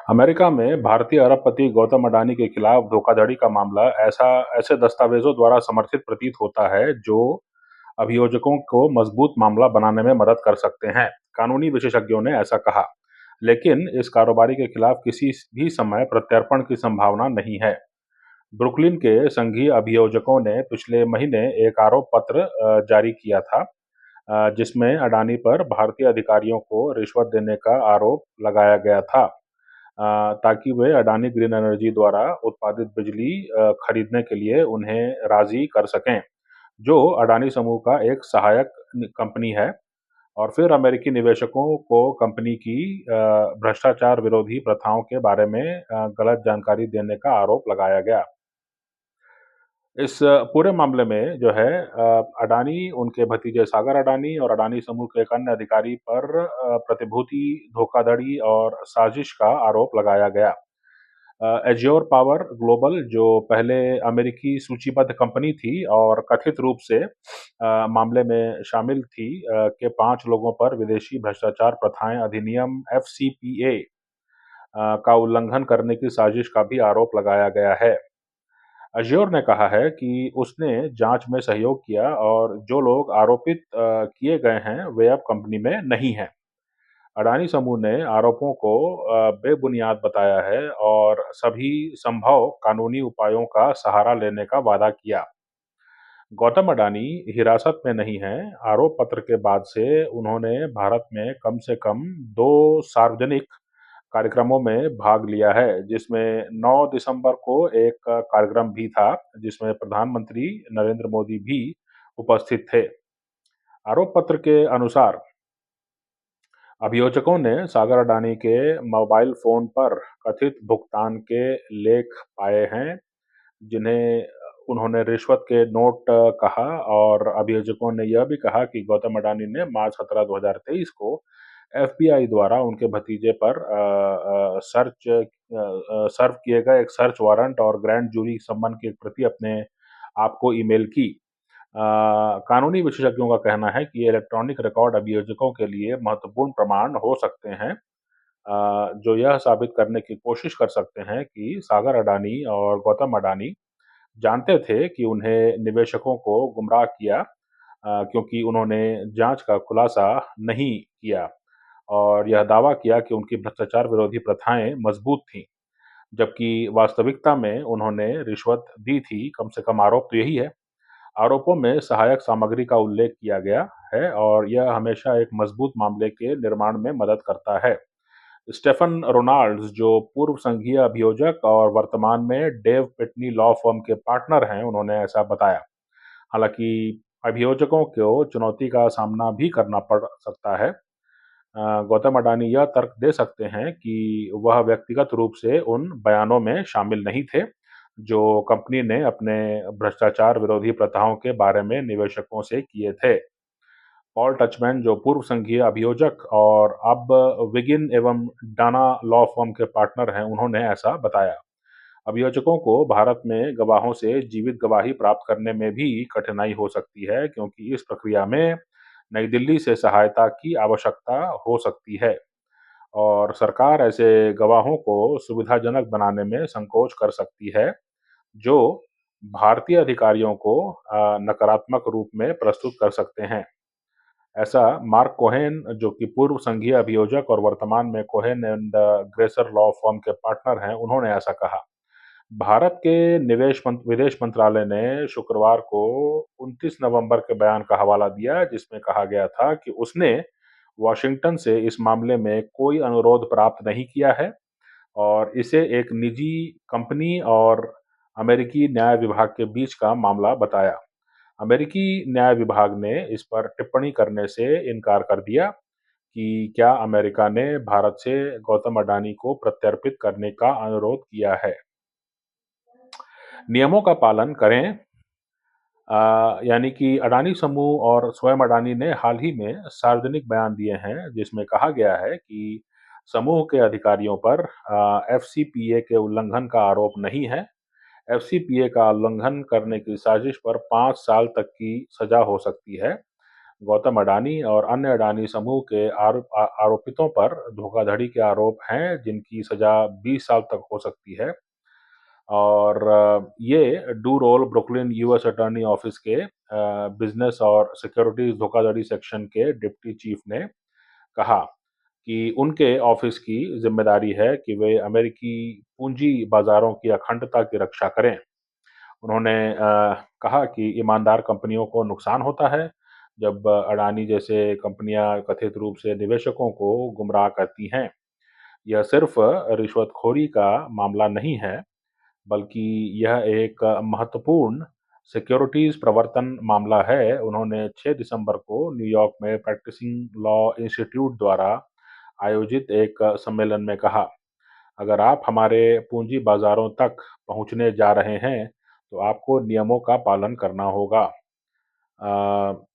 America में भारतीय अरबपति गौतम अडानी के खिलाफ धोखाधड़ी का मामला ऐसे दस्तावेजों द्वारा समर्थित प्रतीत होता है जो अभियोजकों को मजबूत मामला बनाने में मदद कर सकते हैं। कानूनी विशेषज्ञों ने ऐसा कहा, लेकिन इस कारोबारी के खिलाफ किसी भी समय प्रत्यर्पण की संभावना नहीं है। ब्रुकलिन के संघीय अभियोजकों ने पिछले महीने एक आरोप पत्र जारी किया था, जिसमें अडानी पर भारतीय अधिकारियों को रिश्वत देने का आरोप लगाया गया था, ताकि वे अडानी ग्रीन एनर्जी द्वारा उत्पादित बिजली खरीदने के लिए उन्हें राजी कर सकें, जो अडानी समूह का एक सहायक कंपनी है। और फिर अमेरिकी निवेशकों को कंपनी की भ्रष्टाचार विरोधी प्रथाओं के बारे में गलत जानकारी देने का आरोप लगाया गया। इस पूरे मामले में जो है अडानी, उनके भतीजे सागर अडानी और अडानी समूह के एक अन्य अधिकारी पर प्रतिभूति धोखाधड़ी और साजिश का आरोप लगाया गया। एज्योर पावर ग्लोबल, जो पहले अमेरिकी सूचीबद्ध कंपनी थी और कथित रूप से मामले में शामिल थी, के 5 लोगों पर विदेशी भ्रष्टाचार प्रथाएं अधिनियम एफसीपीए का उल्लंघन करने की साजिश का भी आरोप लगाया गया है। अज्योर ने कहा है कि उसने जांच में सहयोग किया और जो लोग आरोपित किए गए हैं वे अब कंपनी में नहीं हैं। अडानी समूह ने आरोपों को बेबुनियाद बताया है और सभी संभव कानूनी उपायों का सहारा लेने का वादा किया। गौतम अडानी हिरासत में नहीं हैं। आरोप पत्र के बाद से उन्होंने भारत में कम से कम 2 सार्वजनिक कार्यक्रमों में भाग लिया है, जिसमें 9 दिसंबर को एक कार्यक्रम भी था, जिसमें प्रधानमंत्री नरेंद्र मोदी भी उपस्थित थे। आरोप पत्र के अनुसार अभियोजकों ने सागर अडानी के मोबाइल फोन पर कथित भुगतान के लेख पाए हैं, जिन्हें उन्होंने रिश्वत के नोट कहा। और अभियोजकों ने यह भी कहा कि गौतम अडानी ने मार्च 17, 2023 को एफबीआई द्वारा उनके भतीजे पर सर्व किए गए एक सर्च वारंट और ग्रैंड जूरी सम्मन की एक प्रति अपने आप को ईमेल की। कानूनी विशेषज्ञों का कहना है कि ये इलेक्ट्रॉनिक रिकॉर्ड अभियोजकों के लिए महत्वपूर्ण प्रमाण हो सकते हैं, जो यह साबित करने की कोशिश कर सकते हैं कि सागर अडानी और गौतम अडानी जानते थे कि उन्हें निवेशकों को गुमराह किया, क्योंकि उन्होंने जांच का खुलासा नहीं किया और यह दावा किया कि उनकी भ्रष्टाचार विरोधी प्रथाएं मजबूत थीं, जबकि वास्तविकता में उन्होंने रिश्वत दी थी। कम से कम आरोप तो यही है। आरोपों में सहायक सामग्री का उल्लेख किया गया है और यह हमेशा एक मजबूत मामले के निर्माण में मदद करता है। स्टेफन रोनाल्ड्स, जो पूर्व संघीय अभियोजक और वर्तमान में डेव पिटनी लॉ फर्म के पार्टनर हैं, उन्होंने ऐसा बताया। हालांकि अभियोजकों को चुनौती का सामना भी करना पड़ सकता है। गौतम अडानी यह तर्क दे सकते हैं कि वह व्यक्तिगत रूप से उन बयानों में शामिल नहीं थे, जो कंपनी ने अपने भ्रष्टाचार विरोधी प्रथाओं के बारे में निवेशकों से किए थे। पॉल टचमैन, जो पूर्व संघीय अभियोजक और अब विगिन एवं डाना लॉ फर्म के पार्टनर हैं, उन्होंने ऐसा बताया। अभियोजकों को भारत में गवाहों से जीवित गवाही प्राप्त करने में भी कठिनाई हो सकती है, क्योंकि इस प्रक्रिया में नई दिल्ली से सहायता की आवश्यकता हो सकती है और सरकार ऐसे गवाहों को सुविधाजनक बनाने में संकोच कर सकती है, जो भारतीय अधिकारियों को नकारात्मक रूप में प्रस्तुत कर सकते हैं। ऐसा मार्क कोहेन, जो कि पूर्व संघीय अभियोजक और वर्तमान में कोहेन एंड ग्रेसर लॉ फर्म के पार्टनर हैं, उन्होंने ऐसा कहा। भारत के विदेश मंत्रालय ने शुक्रवार को 29 नवंबर के बयान का हवाला दिया, जिसमें कहा गया था कि उसने वॉशिंगटन से इस मामले में कोई अनुरोध प्राप्त नहीं किया है और इसे एक निजी कंपनी और अमेरिकी न्याय विभाग के बीच का मामला बताया। अमेरिकी न्याय विभाग ने इस पर टिप्पणी करने से इनकार कर दिया कि क्या अमेरिका ने भारत से गौतम अडानी को प्रत्यर्पित करने का अनुरोध किया है। नियमों का पालन करें। यानी कि अडानी समूह और स्वयं अडानी ने हाल ही में सार्वजनिक बयान दिए हैं, जिसमें कहा गया है कि समूह के अधिकारियों पर एफसीपीए के उल्लंघन का आरोप नहीं है। एफसीपीए का उल्लंघन करने की साजिश पर 5 साल तक की सजा हो सकती है। गौतम अडानी और अन्य अडानी समूह के आरोपितों पर धोखाधड़ी के आरोप हैं, जिनकी सजा 20 साल तक हो सकती है। और ये डू रोल ब्रुकलिन यूएस अटॉर्नी ऑफिस के बिजनेस और सिक्योरिटीज धोखाधड़ी सेक्शन के डिप्टी चीफ ने कहा कि उनके ऑफिस की जिम्मेदारी है कि वे अमेरिकी पूंजी बाजारों की अखंडता की रक्षा करें। उन्होंने कहा कि ईमानदार कंपनियों को नुकसान होता है जब अडानी जैसे कंपनियां कथित रूप से निवेशकों को गुमराह करती हैं। यह सिर्फ रिश्वतखोरी का मामला नहीं है, बल्कि यह एक महत्वपूर्ण सिक्योरिटीज प्रवर्तन मामला है। उन्होंने 6 दिसंबर को न्यूयॉर्क में प्रैक्टिसिंग लॉ इंस्टीट्यूट द्वारा आयोजित एक सम्मेलन में कहा, अगर आप हमारे पूंजी बाजारों तक पहुंचने जा रहे हैं, तो आपको नियमों का पालन करना होगा। अ,